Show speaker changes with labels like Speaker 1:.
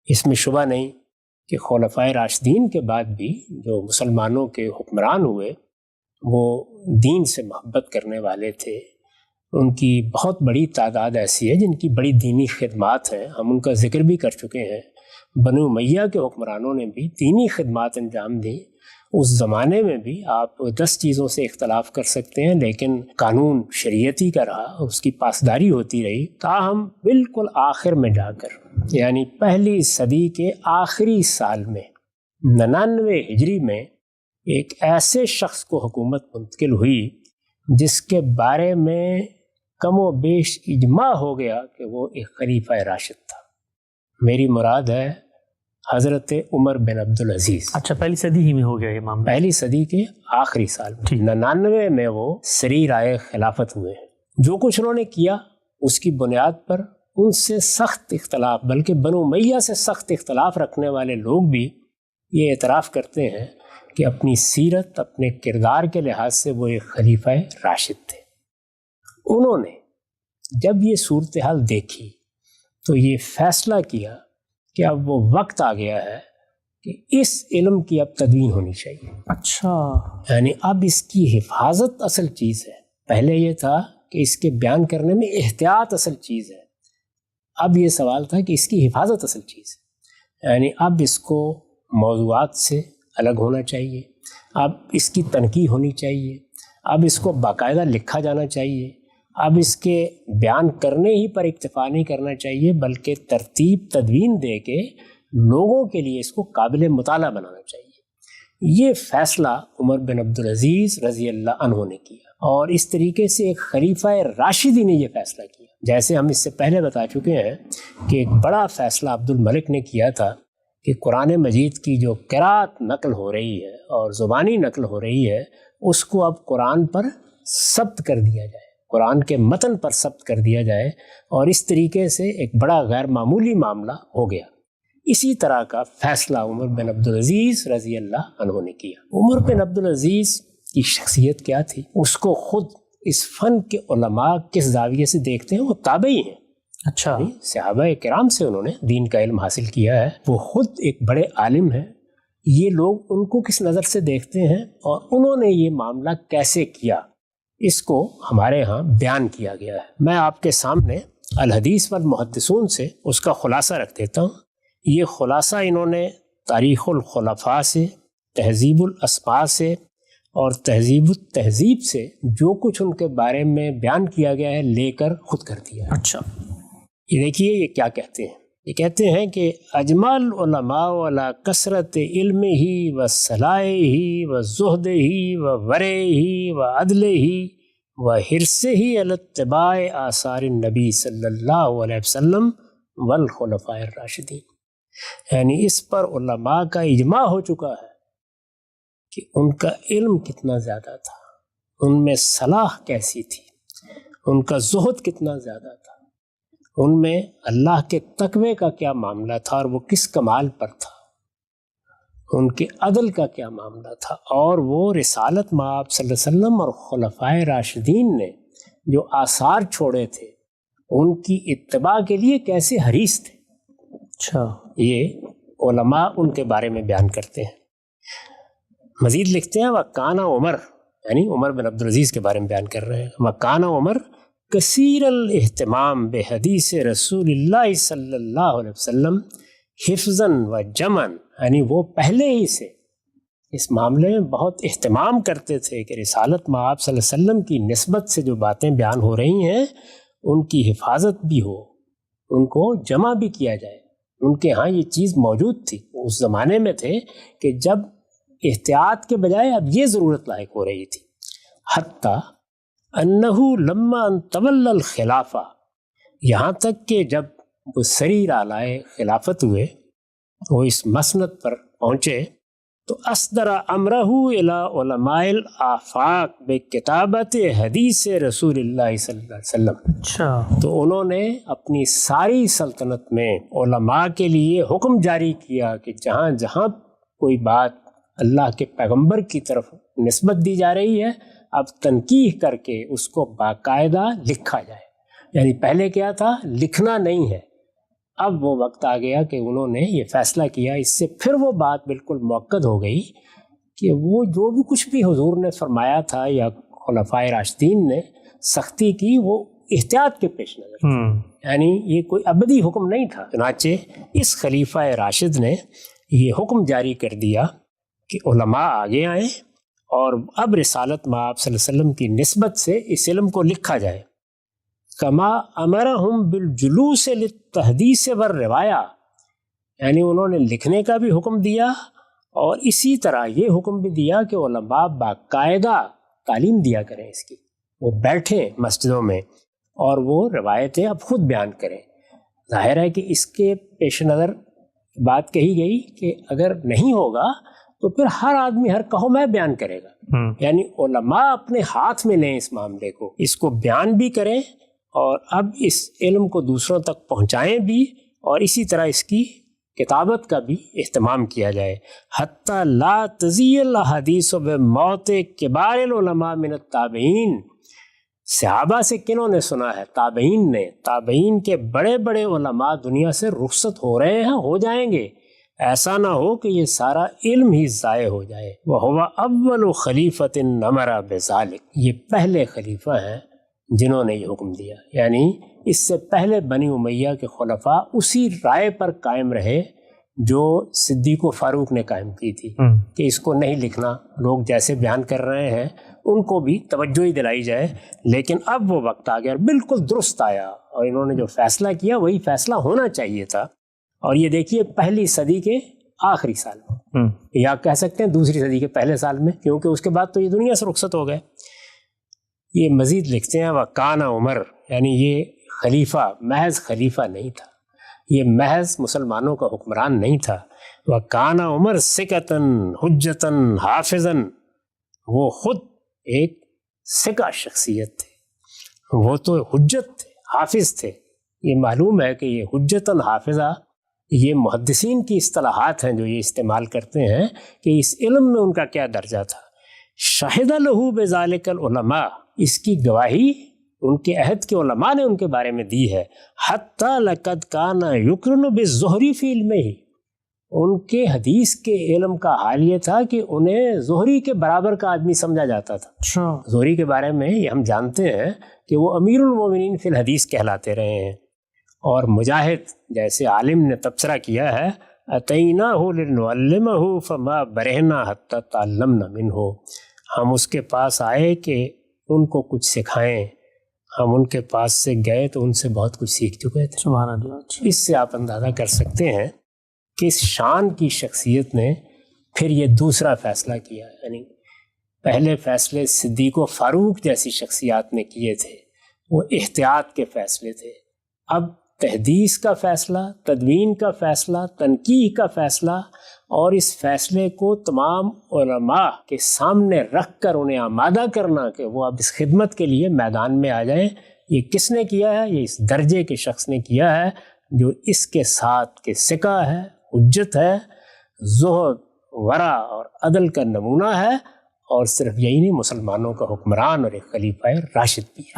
Speaker 1: اس میں شبہ نہیں کہ خلفائے راشدین کے بعد بھی جو مسلمانوں کے حکمران ہوئے وہ دین سے محبت کرنے والے تھے. ان کی بہت بڑی تعداد ایسی ہے جن کی بڑی دینی خدمات ہیں، ہم ان کا ذکر بھی کر چکے ہیں. بنو امیہ کے حکمرانوں نے بھی دینی خدمات انجام دیں. اس زمانے میں بھی آپ 10 چیزوں سے اختلاف کر سکتے ہیں لیکن قانون شریعتی کا رہا، اس کی پاسداری ہوتی رہی، تاہم بالکل آخر میں جا کر یعنی پہلی صدی کے آخری سال میں 99 ہجری میں ایک ایسے شخص کو حکومت منتقل ہوئی جس کے بارے میں کم و بیش اجماع ہو گیا کہ وہ ایک خلیفہ راشد تھا. میری مراد ہے حضرت عمر بن عبدالعزیز.
Speaker 2: اچھا، پہلی صدی ہی میں ہو گیا یہ معاملہ؟ پہلی
Speaker 1: صدی کے آخری سال میں 99 میں وہ سری رائے خلافت ہوئے. جو کچھ انہوں نے کیا اس کی بنیاد پر ان سے سخت اختلاف، بلکہ بنو امیہ سے سخت اختلاف رکھنے والے لوگ بھی یہ اعتراف کرتے ہیں کہ اپنی سیرت، اپنے کردار کے لحاظ سے وہ ایک خلیفہ راشد تھے. انہوں نے جب یہ صورتحال دیکھی تو یہ فیصلہ کیا کہ اب وہ وقت آ گیا ہے کہ اس علم کی اب تدوین ہونی چاہیے.
Speaker 2: اچھا،
Speaker 1: یعنی اب اس کی حفاظت اصل چیز ہے. پہلے یہ تھا کہ اس کے بیان کرنے میں احتیاط اصل چیز ہے، اب یہ سوال تھا کہ اس کی حفاظت اصل چیز ہے. یعنی اب اس کو موضوعات سے الگ ہونا چاہیے، اب اس کی تنقیح ہونی چاہیے، اب اس کو باقاعدہ لکھا جانا چاہیے، اب اس کے بیان کرنے ہی پر اکتفا نہیں کرنا چاہیے بلکہ ترتیب تدوین دے کے لوگوں کے لیے اس کو قابل مطالعہ بنانا چاہیے. یہ فیصلہ عمر بن عبدالعزیز رضی اللہ عنہ نے کیا، اور اس طریقے سے ایک خلیفہ راشدی نے یہ فیصلہ کیا. جیسے ہم اس سے پہلے بتا چکے ہیں کہ ایک بڑا فیصلہ عبد الملک نے کیا تھا کہ قرآن مجید کی جو قرات نقل ہو رہی ہے اور زبانی نقل ہو رہی ہے اس کو اب قرآن پر ثبت کر دیا جائے، قرآن کے متن پر ثبت کر دیا جائے، اور اس طریقے سے ایک بڑا غیر معمولی معاملہ ہو گیا. اسی طرح کا فیصلہ عمر بن عبدالعزیز رضی اللہ عنہ نے کیا. عمر بن عبدالعزیز کی شخصیت کیا تھی؟ اس کو خود اس فن کے علماء کس زاویے سے دیکھتے ہیں؟ وہ تابعی ہیں.
Speaker 2: اچھا،
Speaker 1: صحابہ کرام سے انہوں نے دین کا علم حاصل کیا ہے. وہ خود ایک بڑے عالم ہیں. یہ لوگ ان کو کس نظر سے دیکھتے ہیں اور انہوں نے یہ معاملہ کیسے کیا، اس کو ہمارے ہاں بیان کیا گیا ہے. میں آپ کے سامنے الحدیث والمحدثون سے اس کا خلاصہ رکھ دیتا ہوں. یہ خلاصہ انہوں نے تاریخ الخلفاء سے، تہذیب الاسماء سے اور تہذیب التہذیب سے جو کچھ ان کے بارے میں بیان کیا گیا ہے لے کر خود کر دیا.
Speaker 2: اچھا،
Speaker 1: یہ دیکھیے یہ کیا کہتے ہیں. یہ کہتے ہیں کہ اجمع العلماء علی کثرت علم ہی و صلاح ہی و زہد ہی و ورع ہی و عدل ہی و حرص ہی علی اتباع آثار النبی صلی اللہ علیہ وسلم والخلفاء الراشدین. یعنی اس پر علماء کا اجماع ہو چکا ہے کہ ان کا علم کتنا زیادہ تھا، ان میں صلاح کیسی تھی، ان کا زہد کتنا زیادہ تھا، ان میں اللہ کے تقوی کا کیا معاملہ تھا اور وہ کس کمال پر تھا، ان کے عدل کا کیا معاملہ تھا، اور وہ رسالت مآب صلی اللہ علیہ وسلم اور خلفائے راشدین نے جو آثار چھوڑے تھے ان کی اتباع کے لیے کیسے حریص تھے.
Speaker 2: اچھا،
Speaker 1: یہ علماء ان کے بارے میں بیان کرتے ہیں. مزید لکھتے ہیں وَكَانَ عمر، یعنی عمر بن عبدالعزیز کے بارے میں بیان کر رہے ہیں. وَكَانَ عمر کثیر الاہتمام بحدیث رسول اللہ صلی اللہ علیہ وسلم حفظاً و جمعاً، یعنی وہ پہلے ہی سے اس معاملے میں بہت اہتمام کرتے تھے کہ رسالت مآب صلی اللہ علیہ وسلم کی نسبت سے جو باتیں بیان ہو رہی ہیں ان کی حفاظت بھی ہو، ان کو جمع بھی کیا جائے. ان کے ہاں یہ چیز موجود تھی. اس زمانے میں تھے کہ جب احتیاط کے بجائے اب یہ ضرورت لاحق ہو رہی تھی. حتیٰ انہو لما ان تولی الخلافہ، یہاں تک کہ جب وہ سری رالائے خلافت ہوئے، وہ اس مسند پر پہنچے تو اصدر امرہ الی علماء الآفاق بکتابت حدیث رسول اللہ صلی اللہ علیہ وسلم.
Speaker 2: اچھا،
Speaker 1: تو انہوں نے اپنی ساری سلطنت میں علماء کے لیے حکم جاری کیا کہ جہاں جہاں کوئی بات اللہ کے پیغمبر کی طرف نسبت دی جا رہی ہے اب تنقیح کر کے اس کو باقاعدہ لکھا جائے. یعنی پہلے کیا تھا، لکھنا نہیں ہے، اب وہ وقت آ گیا کہ انہوں نے یہ فیصلہ کیا. اس سے پھر وہ بات بالکل موقد ہو گئی کہ وہ جو بھی کچھ بھی حضور نے فرمایا تھا یا خلفائے راشدین نے سختی کی، وہ احتیاط کے پیش نظر تھی. یعنی یہ کوئی ابدی حکم نہیں تھا. چنانچہ اس خلیفہ راشد نے یہ حکم جاری کر دیا کہ علماء آگے آئیں اور اب رسالت مآب صلی اللہ علیہ وسلم کی نسبت سے اس علم کو لکھا جائے. کما امرہم بالجلوس للتحدیث والروایا، یعنی انہوں نے لکھنے کا بھی حکم دیا اور اسی طرح یہ حکم بھی دیا کہ علماء باقاعدہ تعلیم دیا کریں اس کی، وہ بیٹھیں مسجدوں میں اور وہ روایتیں اب خود بیان کریں. ظاہر ہے کہ اس کے پیش نظر بات کہی گئی کہ اگر نہیں ہوگا تو پھر ہر آدمی ہر کہو میں بیان کرے گا. یعنی علماء اپنے ہاتھ میں لیں اس معاملے کو، اس کو بیان بھی کریں اور اب اس علم کو دوسروں تک پہنچائیں بھی، اور اسی طرح اس کی کتابت کا بھی اہتمام کیا جائے. حتی لا تزی الحدیث بموت کبار العلماء من التابعین. صحابہ سے کنہوں نے سنا ہے؟ تابعین نے. تابعین کے بڑے بڑے علماء دنیا سے رخصت ہو رہے ہیں، ہو جائیں گے. ایسا نہ ہو کہ یہ سارا علم ہی ضائع ہو جائے. وَهُوَ أَوَّلُ خَلِيفَةٍ أَمَرَ بِذَلِكَ. یہ پہلے خلیفہ ہیں جنہوں نے یہ حکم دیا. یعنی اس سے پہلے بنی امیہ کے خلفاء اسی رائے پر قائم رہے جو صدیق و فاروق نے قائم کی تھی کہ اس کو نہیں لکھنا، لوگ جیسے بیان کر رہے ہیں ان کو بھی توجہ ہی دلائی جائے. لیکن اب وہ وقت آ گیا اور بالکل درست آیا، اور انہوں نے جو فیصلہ کیا وہی فیصلہ ہونا چاہیے تھا. اور یہ دیکھیے پہلی صدی کے آخری سال میں، یا کہہ سکتے ہیں دوسری صدی کے پہلے سال میں، کیونکہ اس کے بعد تو یہ دنیا سے رخصت ہو گئے. یہ مزید لکھتے ہیں وَكَانَ عمر، یعنی یہ خلیفہ محض خلیفہ نہیں تھا، یہ محض مسلمانوں کا حکمران نہیں تھا. وَكَانَ عمر ثقةً حجةً حافظاً. وہ خود ایک ثقہ شخصیت تھے، وہ تو حجت تھے، حافظ تھے. یہ معلوم ہے کہ یہ حجتاً حافظہ یہ محدثین کی اصطلاحات ہیں جو یہ استعمال کرتے ہیں کہ اس علم میں ان کا کیا درجہ تھا. شہد لہو بذالک العلماء، اس کی گواہی ان کے عہد کے علماء نے ان کے بارے میں دی ہے. حتی لقد کان یقرن بالزہری فی علمہ، ان کے حدیث کے علم کا حال یہ تھا کہ انہیں زہری کے برابر کا آدمی سمجھا جاتا تھا. زہری کے بارے میں یہ ہم جانتے ہیں کہ وہ امیر المومنین فی الحدیث کہلاتے رہے ہیں. اور مجاہد جیسے عالم نے تبصرہ کیا ہے اتیناہ لنعلمہ فما برہنا حتی تعلمنا منہ، ہم اس کے پاس آئے کہ ان کو کچھ سکھائیں، ہم ان کے پاس سے گئے تو ان سے بہت کچھ سیکھ چکے تھے.
Speaker 2: سبحان اللہ.
Speaker 1: اس سے آپ اندازہ کر سکتے ہیں کہ اس شان کی شخصیت نے پھر یہ دوسرا فیصلہ کیا. یعنی پہلے فیصلے صدیق و فاروق جیسی شخصیات نے کیے تھے، وہ احتیاط کے فیصلے تھے. اب تحدیث کا فیصلہ، تدوین کا فیصلہ، تنقیح کا فیصلہ، اور اس فیصلے کو تمام علماء کے سامنے رکھ کر انہیں آمادہ کرنا کہ وہ اب اس خدمت کے لیے میدان میں آ جائیں. یہ کس نے کیا ہے؟ یہ اس درجے کے شخص نے کیا ہے جو اس کے ساتھ کے ثقہ ہے، حجت ہے، زہد، ورع اور عدل کا نمونہ ہے، اور صرف یہی نہیں، مسلمانوں کا حکمران اور ایک خلیفہ راشد بھی ہے.